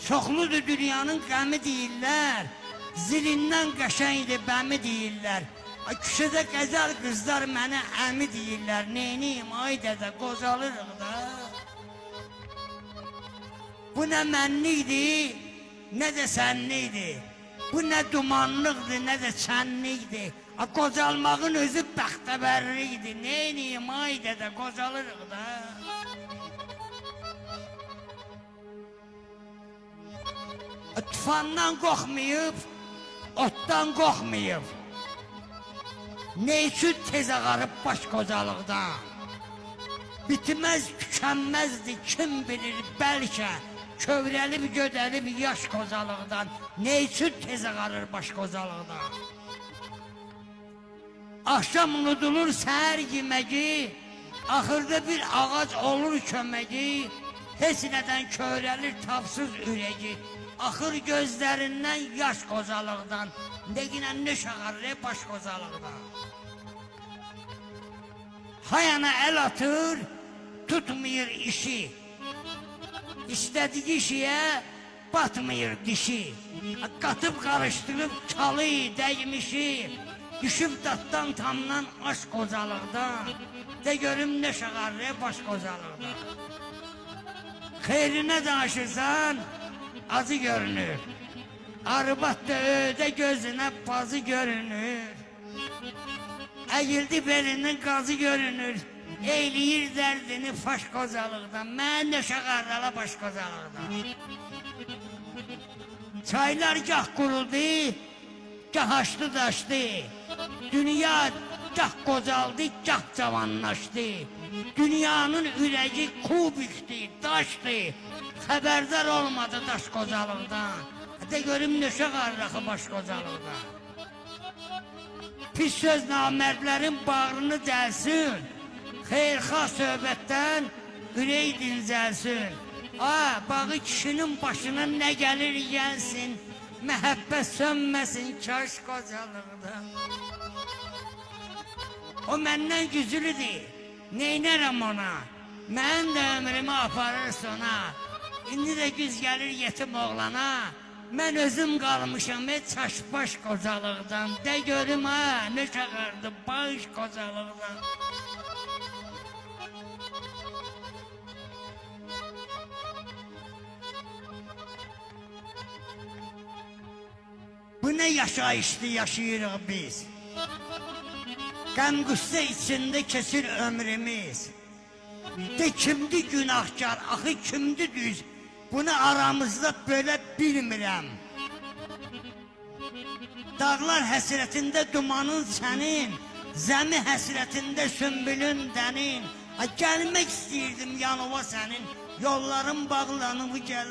Çoxludur dünyanın qəmi deyirlər, zilindən qəşəngdir bəmi deyirlər. Küçədə qəzəl qızlar mənə əmi deyirlər, neyniyim ay dədə qocalırıq da. Bu nə mənlikdir, nə də sənlikdir. Bu nə dumanlıqdır, nə də çənlikdir. Qocalmağın özü bəxtəbərlikdir, neyniyim ay dədə qocalırıq da. Tufandan qorxmayıb, otdan qorxmayıb. Ne üçün tez ağarıb baş qocalıqdan? Bitməz, tükənməzdir, kim bilir bəlkə. Kövrəlib, gödəlib yaş qocalıqdan. Ne üçün tez ağarır baş qocalıqdan? Axşam unudulur səhər yeməgi, axırda bir ağac olur köməgi. Heç nədən kövrəlir tapsız ürəgi. Axır gözlərindən yaş qocalıqdan. Neginə nöş ağarır baş qocalıqdan. Hayana el atır, tutmayır işi. İstədiyi işiyə batmayır dişi. Qatıb qarışdırıb çalı, dəymişi. Düşüb datdan tamdan aş qocalıqdan. De görüm nöş ağarır baş qocalıqdan. Xeyrinə danışırsan, acı görünür. Arbat da ödə gözünə bazı görünür. Əyildi belinin qazı görünür. Eyləyir dərdini faş qocalıqdan. Mən nöş ağarrala baş qocalıqdan. Çaylar gah quruldu, gah açdı daşdı. Dünya gah qocaldı, gah cavanlaşdı. Dünyanın ürəyi kubikdi, daşdı. Xəbərdar olmadı daş qocalıqdan. De görüm nöş ağarraqı baş qocalıqdan. Pis söz namərdlərin bağrını dəlsin. Xeyrxah söhbətdən ürək dincəlsin. Bağı kişinin başına nə gəlir yensin. Məhəbbət sönməsin kaş qocalıqdan. O məndən güclüdür, neynərəm ona. Mənim də ömrümü aparır sona. İndi də güz gəlir yetim oğlana. Mən özüm qalmışam çaşbaş qocalıqdan. De görüm ne çağırdı baş qocalıqdan. Bu ne yaşayışlı yaşayırıq biz. Qəm-qüssə içində keçir ömrümüz. De kimdi günahkar, axı kimdi düz. Bunu aramızda böyle bilmirəm. Dağlar həsrətində dumanın sənin, zəmi həsrətində sümbülün dənin. Gəlmək istəyirdim yanıva sənin, yolların bağlanıb gələ.